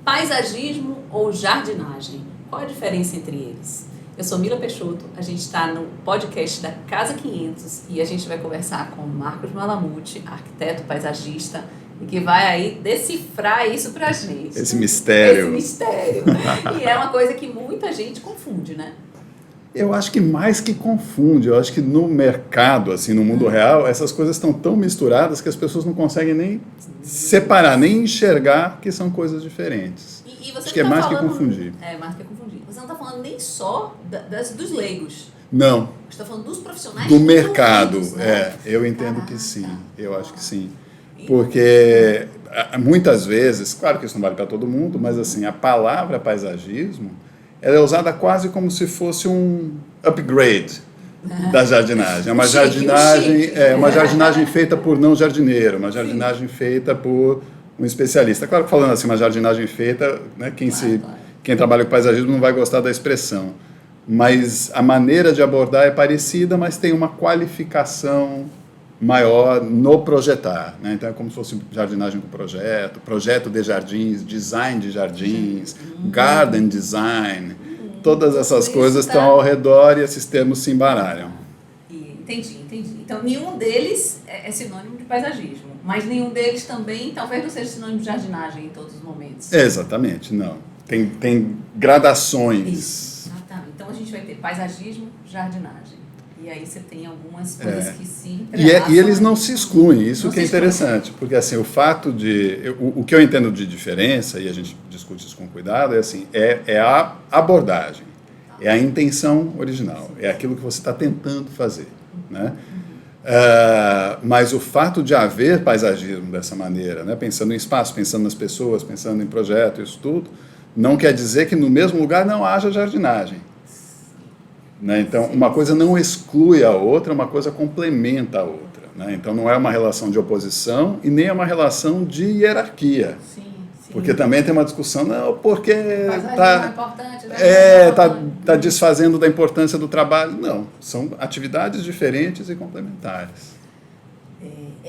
Paisagismo ou jardinagem? Qual a diferença entre eles? Eu sou Mila Peixoto, a gente está no podcast da Casa 500 e a gente vai conversar com Marcos Malamute, arquiteto paisagista, e que vai aí decifrar isso pra gente. Esse mistério. Esse mistério. E é uma coisa que muita gente confunde, né? Eu acho que mais que confunde, eu acho que no mercado, assim, no mundo real, essas coisas estão tão misturadas que as pessoas não conseguem nem separar, nem enxergar que são coisas diferentes. E você acho que é mais que confundir. É, mais que confundir. Você não está falando nem só dos leigos. Não. Você está falando dos profissionais do mercado, né? eu entendo que sim, eu acho que sim. Porque muitas vezes, claro que isso não vale para todo mundo, mas assim, a palavra paisagismo, ela é usada quase como se fosse um upgrade da jardinagem. É uma jardinagem feita por não jardineiro, uma jardinagem feita por um especialista. Claro que falando assim, uma jardinagem feita, né, quem trabalha com paisagismo não vai gostar da expressão, mas a maneira de abordar é parecida, mas tem uma qualificação maior no projetar, né? Então é como se fosse jardinagem com projeto de jardins, design de jardins, garden design, todas essas coisas estão ao redor e esses termos se embaralham. Entendi. Então nenhum deles é sinônimo de paisagismo, mas nenhum deles também talvez não seja sinônimo de jardinagem em todos os momentos. Exatamente, não. Tem gradações. Isso. Tá. Então a gente vai ter paisagismo, jardinagem. E aí você tem algumas coisas que se entrelaçam. E eles não se excluem, isso que é interessante, porque assim, o fato de... O que eu entendo de diferença, e a gente discute isso com cuidado, é assim, é a abordagem, é a intenção original, é aquilo que você está tentando fazer, né? Mas o fato de haver paisagismo dessa maneira, né, pensando em espaço, pensando nas pessoas, pensando em projeto, isso tudo, não quer dizer que no mesmo lugar não haja jardinagem. Né? Então, uma coisa não exclui a outra, uma coisa complementa a outra. Né? Então, não é uma relação de oposição e nem é uma relação de hierarquia. Sim. Porque também tem uma discussão, não, porque está desfazendo da importância do trabalho. Não, são atividades diferentes e complementares.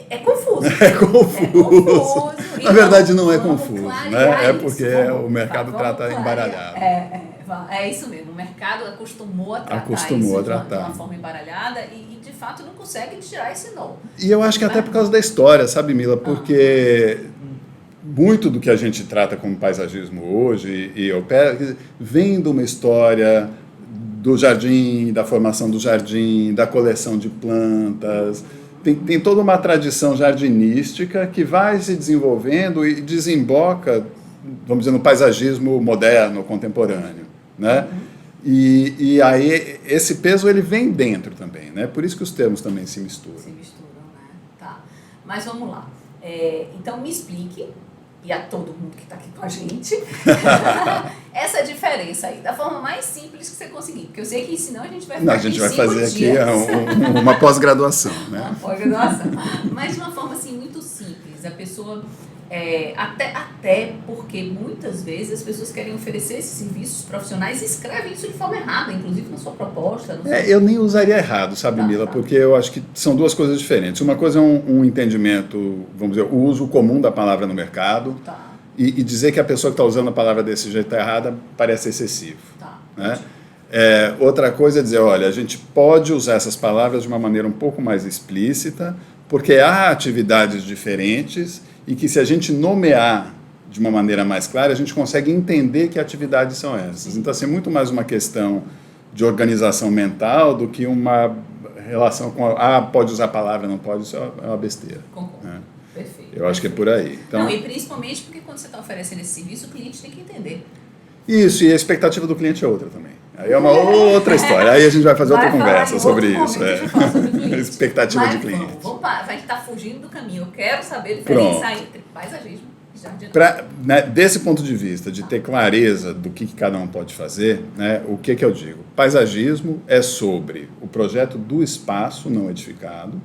É confuso. É confuso. Na verdade, não é confuso, né? É porque o mercado trata embaralhado. É isso mesmo, o mercado acostumou a tratar isso de uma forma embaralhada e de fato não consegue tirar esse nó. E eu acho que até por causa da história, sabe, Mila? Porque muito do que a gente trata como paisagismo hoje e opera vem de uma história do jardim, da formação do jardim, da coleção de plantas. Tem toda uma tradição jardinística que vai se desenvolvendo e desemboca, vamos dizer, no paisagismo moderno, contemporâneo, né? E aí esse peso ele vem dentro também, né? Por isso que os termos também se misturam. Se misturam, né? Tá. Mas vamos lá. Então me explique, e a todo mundo que está aqui com a gente, essa diferença aí, da forma mais simples que você conseguir. Porque eu sei que senão a gente vai ficar a gente vai fazer aqui uma pós-graduação, né? Uma pós-graduação. Mas de uma forma assim muito simples. A pessoa... até porque muitas vezes as pessoas querem oferecer esses serviços profissionais e escrevem isso de forma errada, inclusive na sua proposta. Eu nem usaria errado, sabe, Mila? Porque eu acho que são duas coisas diferentes. Uma coisa é um entendimento, vamos dizer, o uso comum da palavra no mercado. E dizer que a pessoa que está usando a palavra desse jeito está errada parece excessivo. Né? Outra coisa é dizer, olha, a gente pode usar essas palavras de uma maneira um pouco mais explícita, porque há atividades diferentes e que se a gente nomear de uma maneira mais clara, a gente consegue entender que atividades são essas. Então, assim, é muito mais uma questão de organização mental do que uma relação com pode usar a palavra, não pode, isso é uma besteira. Concordo. Né? Perfeito. Eu acho que é por aí. Então, não, e principalmente porque quando você está oferecendo esse serviço, o cliente tem que entender. Isso, e a expectativa do cliente é outra também. Aí é uma outra história. Aí a gente vai fazer outra conversa sobre isso. Expectativa de cliente. Vamos parar, vai estar fugindo do caminho. Eu quero saber diferenciar entre paisagismo e jardinagem. Né, desse ponto de vista, de ter clareza do que cada um pode fazer, né, o que eu digo? Paisagismo é sobre o projeto do espaço não edificado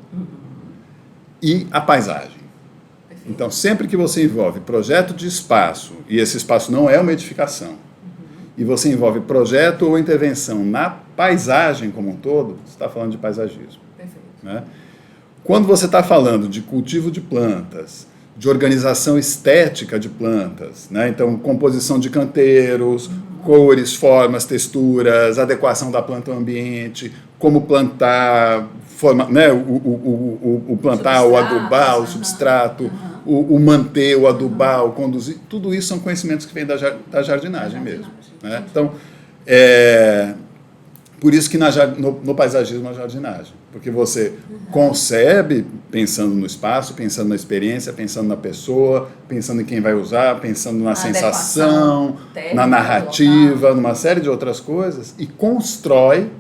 e a paisagem. Perfeito. Então, sempre que você envolve projeto de espaço, e esse espaço não é uma edificação, e você envolve projeto ou intervenção na paisagem como um todo, você está falando de paisagismo. Perfeito. Né? Quando você está falando de cultivo de plantas, de organização estética de plantas, né? Então, composição de canteiros, cores, formas, texturas, adequação da planta ao ambiente, como plantar, né? o plantar, o adubar, o substrato, o manter, o adubar, o conduzir, tudo isso são conhecimentos que vêm da jardinagem mesmo. Né? Então, por isso que no paisagismo a jardinagem, porque você concebe pensando no espaço, pensando na experiência, pensando na pessoa, pensando em quem vai usar, pensando na sensação, na narrativa, numa série de outras coisas, e constrói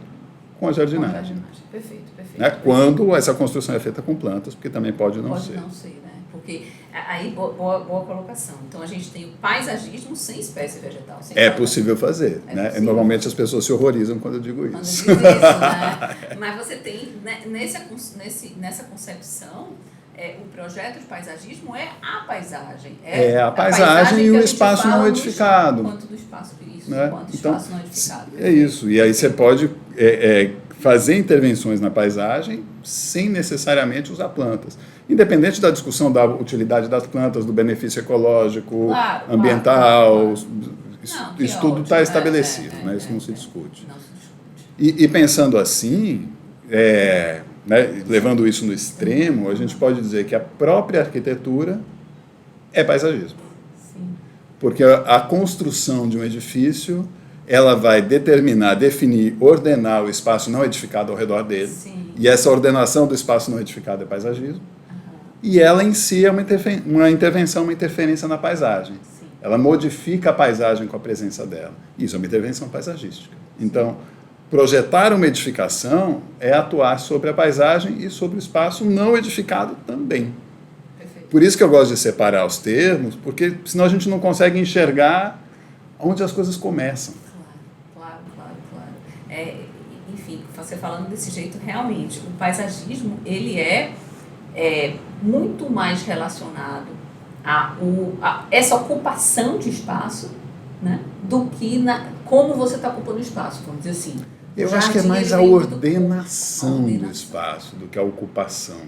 com a jardinagem. Perfeito. Né? Quando essa construção é feita com plantas, porque também pode não ser. Pode não ser, né? Porque aí, boa colocação. Então, a gente tem o paisagismo sem espécie vegetal. É possível fazer. Né? Possível. Normalmente as pessoas se horrorizam quando eu digo isso. Quando eu digo isso, né? Mas você tem, né, nessa concepção, o projeto de paisagismo é a paisagem. A paisagem e o espaço não edificado. Quanto do espaço, isso, né? quanto do então, espaço não edificado. É isso. E aí você pode fazer intervenções na paisagem sem necessariamente usar plantas. Independente da discussão da utilidade das plantas, do benefício ecológico, ambiental, isso tudo está estabelecido, né? Isso não se discute. E pensando assim, né, levando isso no extremo, a gente pode dizer que a própria arquitetura é paisagismo. Sim. Porque a construção de um edifício, ela vai determinar, definir, ordenar o espaço não edificado ao redor dele. Sim. E essa ordenação do espaço não edificado é paisagismo. E ela em si é uma intervenção, uma interferência na paisagem. Sim. Ela modifica a paisagem com a presença dela. Isso é uma intervenção paisagística. Então, projetar uma edificação é atuar sobre a paisagem e sobre o espaço não edificado também. Perfeito. Por isso que eu gosto de separar os termos, porque senão a gente não consegue enxergar onde as coisas começam. Claro. Enfim, você falando desse jeito, realmente, o paisagismo, ele é muito mais relacionado a essa ocupação de espaço, né, do que como você está ocupando o espaço, vamos dizer assim. Eu acho que é mais a ordenação do espaço do que a ocupação.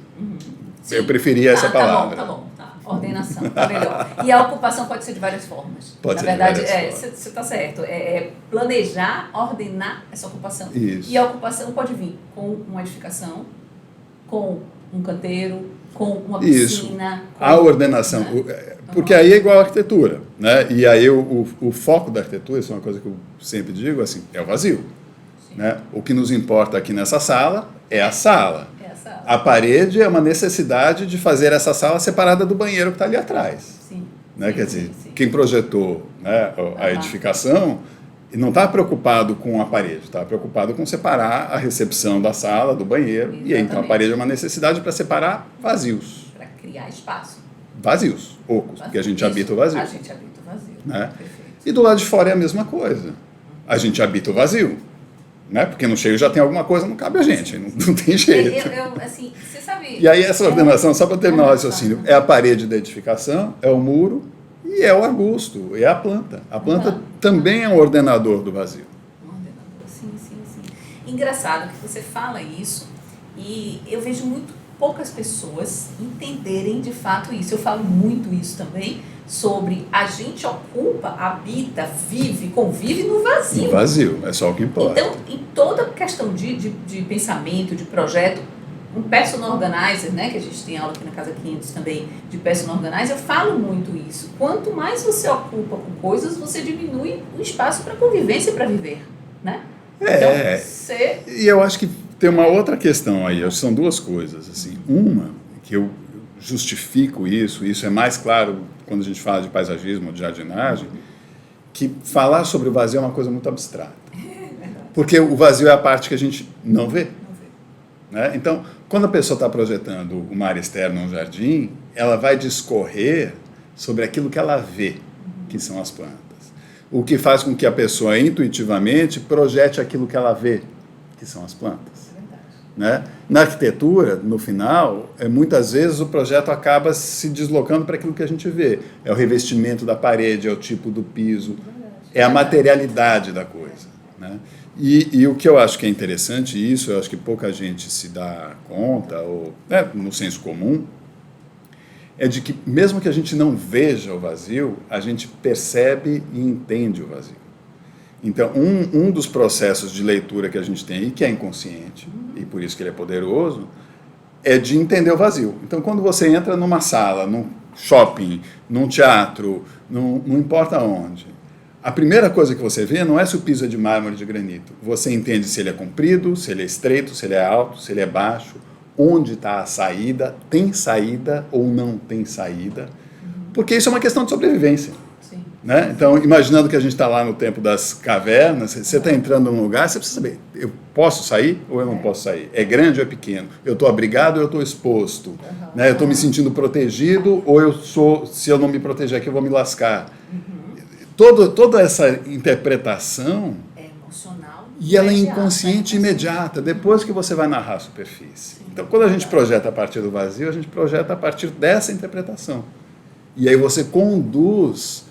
Eu preferia essa palavra. Tá bom. Ordenação, tá melhor. E a ocupação pode ser de várias formas. Pode ser de várias formas. Você está certo. Planejar, ordenar essa ocupação. Isso. E a ocupação pode vir com uma edificação, com um canteiro, com uma piscina. A ordenação. Né? Porque aí é igual à arquitetura. Né? E aí o foco da arquitetura, isso é uma coisa que eu sempre digo, assim, é o vazio. Né? O que nos importa aqui nessa sala é a sala. A parede é uma necessidade de fazer essa sala separada do banheiro que está ali atrás. Sim. Né? Quer dizer, quem projetou, né, a edificação não está preocupado com a parede, está preocupado com separar a recepção da sala do banheiro. Exatamente. E aí, então a parede é uma necessidade para separar vazios. Para criar espaço. Vazios, ocos, porque a gente habita o vazio. A gente habita o vazio. Né? E do lado de fora é a mesma coisa. A gente habita o vazio. Né? Porque no cheio já tem alguma coisa, não cabe a gente, não tem jeito. Assim, você sabe... E aí essa ordenação, só para terminar o raciocínio, é a parede da edificação, é o muro e é o arbusto, é a planta. A planta também é um ordenador do vazio. Um ordenador, sim. Engraçado que você fala isso e eu vejo muito poucas pessoas entenderem de fato isso. Eu falo muito isso também, sobre a gente ocupa, habita, vive, convive no vazio. No vazio, é só o que importa. Então, em toda questão de pensamento, de projeto, um personal organizer, né, que a gente tem aula aqui na Casa 500 também, de personal organizer, eu falo muito isso. Quanto mais você ocupa com coisas, você diminui o espaço para convivência e para viver, né? Então, E eu acho que tem uma outra questão aí, são duas coisas. Assim. Uma, que eu justifico isso é mais claro quando a gente fala de paisagismo ou de jardinagem, que falar sobre o vazio é uma coisa muito abstrata. Porque o vazio é a parte que a gente não vê. Né? Então, quando a pessoa está projetando uma área externa, um jardim, ela vai discorrer sobre aquilo que ela vê, que são as plantas. O que faz com que a pessoa intuitivamente projete aquilo que ela vê, que são as plantas. Né? Na arquitetura, no final, muitas vezes o projeto acaba se deslocando para aquilo que a gente vê. É o revestimento da parede, é o tipo do piso, é a materialidade da coisa. Né? E o que eu acho que é interessante, isso eu acho que pouca gente se dá conta, ou no senso comum, é de que, mesmo que a gente não veja o vazio, a gente percebe e entende o vazio. Então, um dos processos de leitura que a gente tem, e que é inconsciente, e por isso que ele é poderoso, é de entender o vazio. Então, quando você entra numa sala, num shopping, num teatro, não importa onde, a primeira coisa que você vê não é se o piso é de mármore ou de granito. Você entende se ele é comprido, se ele é estreito, se ele é alto, se ele é baixo, onde está a saída, tem saída ou não tem saída, porque isso é uma questão de sobrevivência. Sim. Né? Então, imaginando que a gente está lá no tempo das cavernas, você está entrando num lugar, você precisa saber, eu posso sair ou eu não posso sair? É grande ou é pequeno? Eu estou abrigado ou eu estou exposto? Né? Eu estou me sentindo protegido ou se eu não me proteger aqui, eu vou me lascar? Toda essa interpretação... emocional. E ela é inconsciente imediata, depois que você vai narrar a superfície. Então, quando a gente projeta a partir do vazio, a gente projeta a partir dessa interpretação. E aí você conduz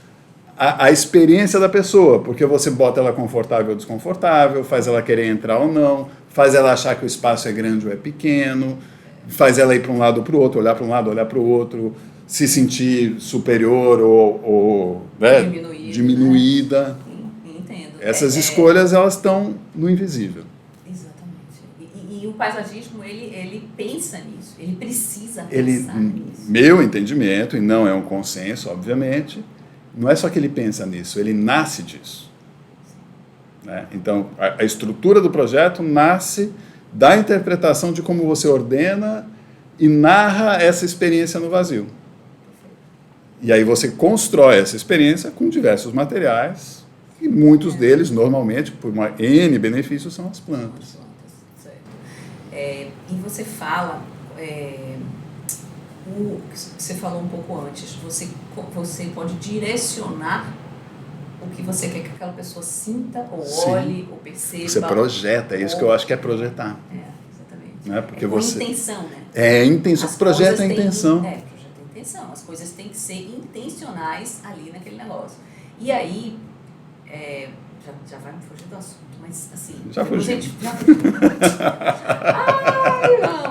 a experiência da pessoa, porque você bota ela confortável ou desconfortável, faz ela querer entrar ou não, faz ela achar que o espaço é grande ou é pequeno, faz ela ir para um lado ou para o outro, olhar para um lado, olhar para o outro, se sentir superior ou né, diminuída. Né? Entendo. Essas escolhas, elas estão no invisível. Exatamente. E o paisagismo, ele pensa nisso, ele precisa pensar nisso. Meu entendimento, e não é um consenso, obviamente, não é só que ele pensa nisso, ele nasce disso. Né? Então, a estrutura do projeto nasce da interpretação de como você ordena e narra essa experiência no vazio. E aí você constrói essa experiência com diversos materiais, e muitos deles, normalmente, por uma N benefícios, são as plantas. Certo. E você fala, você falou um pouco antes, você pode direcionar o que você quer que aquela pessoa sinta, ou olhe, ou perceba. Você projeta, é isso que eu acho que é projetar. Exatamente. Né? Porque com você... intenção, né? É intenção, projeta a intenção. Projeta a intenção, as coisas têm que ser intencionais ali naquele negócio. E aí, já vai me fugir do assunto, mas assim... Já fugimos.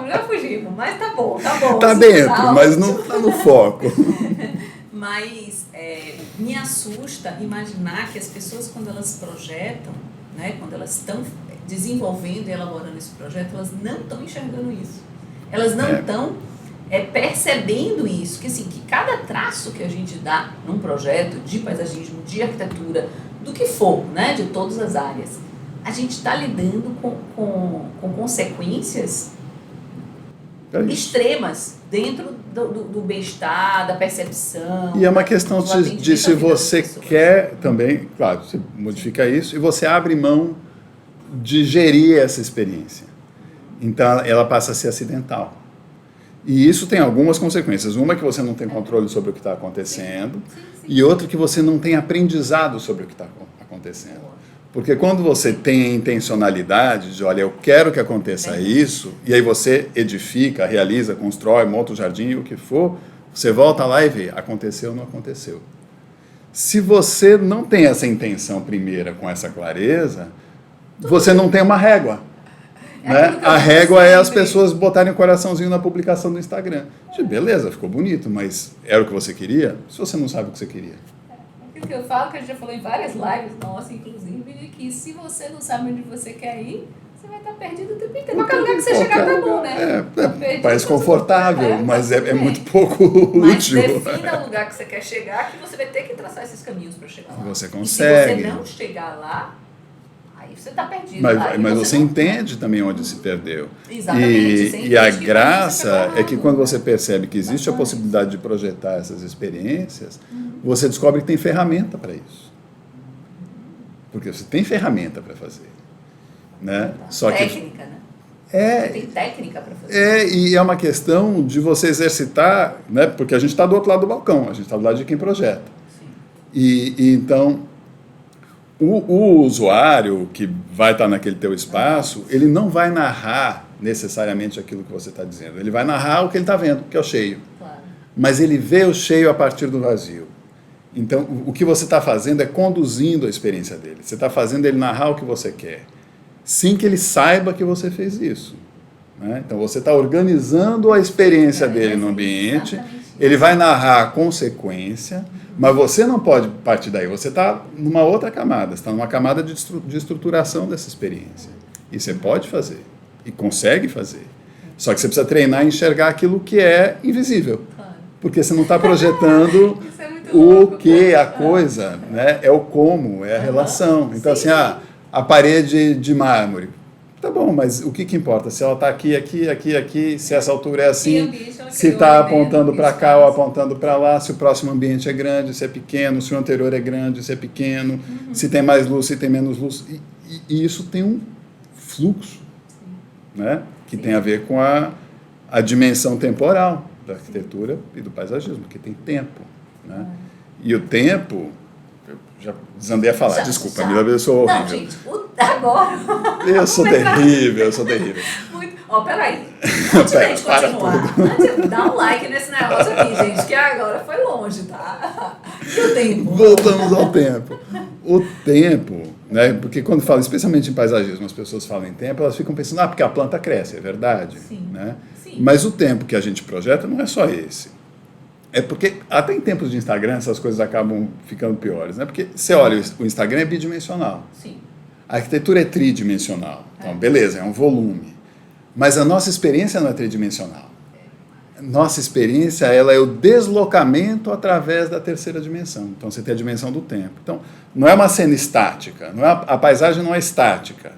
Já fugimos, mas tá bom. Tá dentro, mas não tá no foco. Mas me assusta imaginar que as pessoas, quando elas projetam, né, quando elas estão desenvolvendo e elaborando esse projeto, elas não estão enxergando isso. Elas não estão percebendo isso, que assim, que cada traço que a gente dá num projeto de paisagismo, de arquitetura, do que for, né, de todas as áreas, a gente está lidando com consequências extremas dentro do bem-estar, da percepção. E é uma questão de se você quer também, claro, você modifica isso e você abre mão de gerir essa experiência. Então, ela passa a ser acidental. E isso tem algumas consequências. Uma é que você não tem controle sobre o que está acontecendo, sim. E outra que você não tem aprendizado sobre o que está acontecendo. Porque quando você tem a intencionalidade de, olha, eu quero que aconteça isso, e aí você edifica, realiza, constrói, monta o jardim, o que for, você volta lá e vê, aconteceu ou não aconteceu. Se você não tem essa intenção primeira com essa clareza, você não tem uma régua. Né? A régua é as pessoas botarem o coraçãozinho na publicação do Instagram. Beleza, ficou bonito, mas era o que você queria? Se você não sabe o que você queria. Aquilo que eu falo, que a gente já falou em várias lives nossas, inclusive, de que se você não sabe onde você quer ir, você vai estar perdido o tempo inteiro. Qualquer lugar que você chegar tá bom, né? Parece confortável, mas é muito pouco útil. Mas defina o lugar que você quer chegar, que você vai ter que traçar esses caminhos para chegar lá. Você consegue. E se você não chegar lá, aí você está perdido. Mas você entende também onde se perdeu. Exatamente. E a graça é que quando você percebe que existe a possibilidade de projetar essas experiências, você descobre que tem ferramenta para isso. Porque você tem ferramenta para fazer. Né? Só técnica, né? Você tem técnica para fazer. E é uma questão de você exercitar, né? Porque a gente está do outro lado do balcão, a gente está do lado de quem projeta. Sim. E então, o usuário que vai estar naquele teu espaço, ele não vai narrar necessariamente aquilo que você está dizendo. Ele vai narrar o que ele está vendo, que é o cheio. Claro. Mas ele vê o cheio a partir do vazio. Então, o que você está fazendo é conduzindo a experiência dele. Você está fazendo ele narrar o que você quer, sem que ele saiba que você fez isso. Né? Então, você está organizando a experiência dele no ambiente Ele vai narrar a consequência, mas você não pode partir daí. Você está numa outra camada, você está numa camada de estruturação dessa experiência. E você pode fazer, e consegue fazer. Só que você precisa treinar e enxergar aquilo que é invisível. Porque você não está projetando o que, a coisa, né? É o como, é a relação. Então, assim, a parede de mármore. Tá bom, mas o que importa? Se ela está aqui, se essa altura é assim, se está apontando para cá ou apontando para lá, se o próximo ambiente é grande, se é pequeno, se o anterior é grande, se é pequeno, se tem mais luz, se tem menos luz. E isso tem um fluxo, né? Que tem a ver com a dimensão temporal da arquitetura e do paisagismo, que tem tempo, né? E o tempo, eu já desandei a falar, desculpa, Mila, eu sou horrível. Não, gente, agora... Eu sou terrível. Peraí, antes da gente continuar, dá um like nesse negócio aqui, gente, que agora foi longe, tá? E o tempo? Voltamos ao tempo. O tempo, né, porque quando fala, especialmente em paisagismo, as pessoas falam em tempo, elas ficam pensando, porque a planta cresce, é verdade. Sim. Né? Sim. Mas o tempo que a gente projeta não é só esse. É porque, até em tempos de Instagram, essas coisas acabam ficando piores, né? Porque você olha, o Instagram é bidimensional. Sim. A arquitetura é tridimensional. Então, beleza, é um volume. Mas a nossa experiência não é tridimensional. Nossa experiência, ela é o deslocamento através da terceira dimensão. Então, você tem a dimensão do tempo. Então, não é uma cena estática. A paisagem não é estática.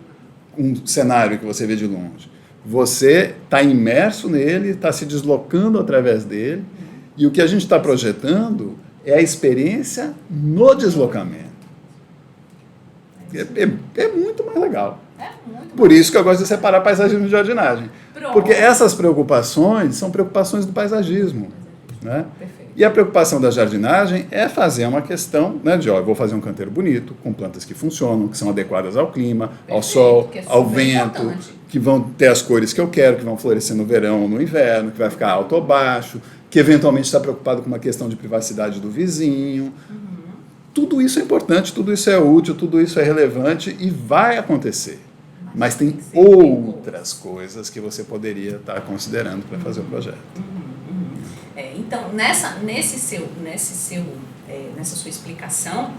Um cenário que você vê de longe. Você está imerso nele, está se deslocando através dele. E o que a gente está projetando é a experiência no deslocamento. É muito mais legal. Por isso que eu gosto de separar paisagismo de jardinagem. Pronto. Porque essas preocupações são preocupações do paisagismo. Né? E a preocupação da jardinagem é fazer uma questão, né, de, eu vou fazer um canteiro bonito, com plantas que funcionam, que são adequadas ao clima, ao sol, ao vento, importante. Que vão ter as cores que eu quero, que vão florescer no verão ou no inverno, que vai ficar alto ou baixo, que eventualmente está preocupado com uma questão de privacidade do vizinho. Tudo isso é importante, tudo isso é útil, tudo isso é relevante e vai acontecer. Mas tem outras coisas que você poderia estar considerando para fazer o projeto. Então, nessa sua explicação,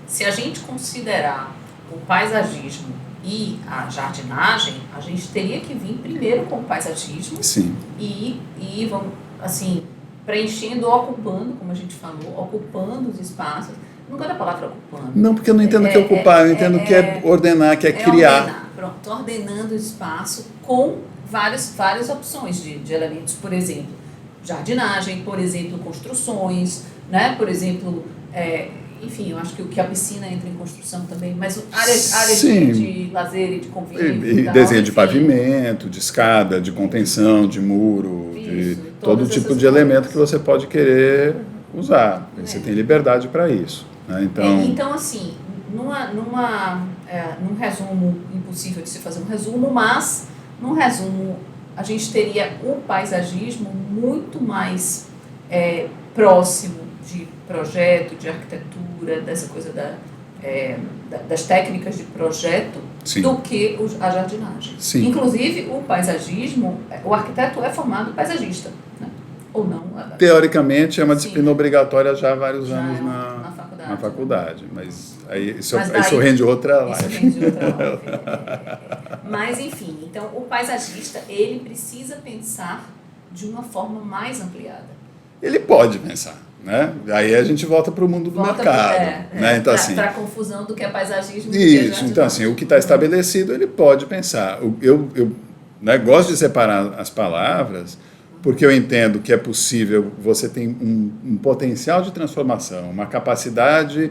se a gente considerar o paisagismo e a jardinagem, a gente teria que vir primeiro com o paisagismo. Sim. E vamos, assim, preenchendo, ocupando, como a gente falou, ocupando os espaços. Não gosto da palavra ocupando. Não, porque eu não entendo que é ocupar, eu entendo que é ordenar, que é criar. Ordenar. Pronto, ordenando o espaço com várias opções de elementos, por exemplo, jardinagem, por exemplo, construções, né? Por exemplo, enfim, eu acho que a piscina entra em construção também, mas áreas de lazer e de convívio. E desenho de pavimento, de escada, de contenção, de muro, de todo tipo de elemento que você pode querer usar. Você tem liberdade para isso. Né? Então, assim, num resumo, impossível de se fazer um resumo, mas num resumo a gente teria o paisagismo muito mais próximo de projeto, de arquitetura, dessa coisa das técnicas de projeto, Sim. do que a jardinagem. Sim. Inclusive, o paisagismo, o arquiteto é formado paisagista, né? Ou não? Teoricamente, é uma disciplina obrigatória já há vários anos na faculdade, mas isso rende outra live. Mas, enfim, então, o paisagista, ele precisa pensar de uma forma mais ampliada. Ele pode pensar, né? Aí a gente volta para o mundo do mercado. Né? Então, para a confusão do que é paisagismo. Isso, então, assim, o que está estabelecido, ele pode pensar. Eu gosto de separar as palavras, porque eu entendo que é possível, você tem um potencial de transformação, uma capacidade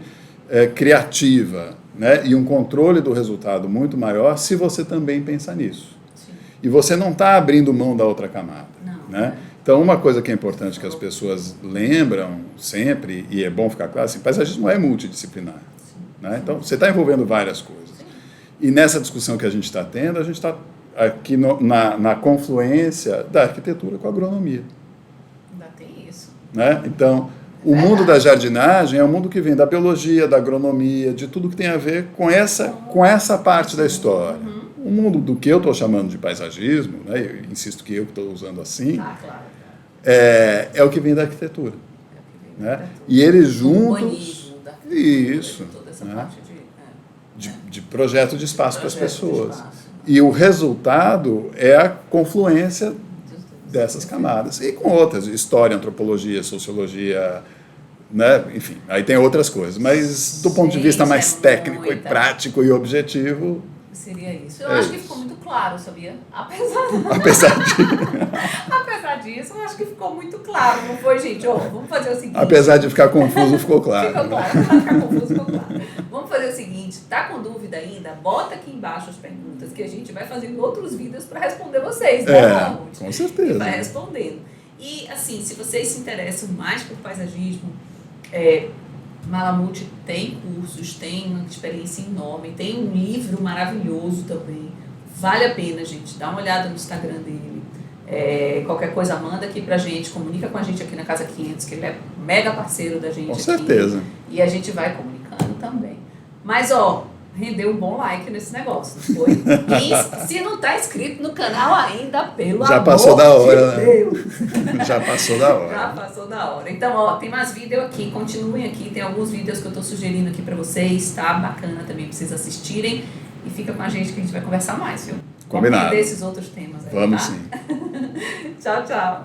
criativa, né? E um controle do resultado muito maior se você também pensar nisso. Sim. E você não está abrindo mão da outra camada. Não. Né? Então, uma coisa que é importante que as pessoas lembram sempre, e é bom ficar claro, assim, paisagismo é multidisciplinar. Né? Então, você está envolvendo várias coisas. E nessa discussão que a gente está tendo, a gente está aqui na confluência da arquitetura com a agronomia. Ainda tem isso. Né? Então, o mundo da jardinagem é um mundo que vem da biologia, da agronomia, de tudo que tem a ver com essa parte da história. O mundo do que eu estou chamando de paisagismo, né? Eu insisto que eu estou usando assim, claro. é o que vem da arquitetura. Né? E eles juntos... Isso. Toda essa né? parte de projeto de espaço para as pessoas. E o resultado é a confluência dessas camadas. E com outras, história, antropologia, sociologia, né? Enfim, aí tem outras coisas. Mas do ponto de vista mais técnico e prático e objetivo... Seria isso. Eu acho que ficou muito claro, sabia? Apesar disso, eu acho que ficou muito claro. Não foi, gente? Vamos fazer o seguinte. Apesar de ficar confuso, ficou claro. Ficou claro. Apesar de ficar confuso, ficou claro. Vamos fazer o seguinte. Tá com dúvida ainda? Bota aqui embaixo as perguntas que a gente vai fazendo outros vídeos para responder vocês, né, Malamute? Com certeza. E vai respondendo. E, assim, se vocês se interessam mais por paisagismo, Malamute tem cursos, tem uma experiência enorme, tem um livro maravilhoso também. Vale a pena, gente. Dá uma olhada no Instagram dele. Qualquer coisa, manda aqui pra gente, comunica com a gente aqui na Casa 500, que ele é mega parceiro da gente. Com certeza. E a gente vai comunicando também. Mas, rendeu um bom like nesse negócio, não foi? E se não tá inscrito no canal ainda, pelo Já amor passou da hora, de né? Deus. Já passou da hora. Já passou da hora. Então, tem mais vídeo aqui, continuem aqui. Tem alguns vídeos que eu tô sugerindo aqui pra vocês, tá? Bacana também pra vocês assistirem. E fica com a gente que a gente vai conversar mais, viu? Combinado. Vamos desses outros temas aí, Vamos tá? sim. Tchau, tchau.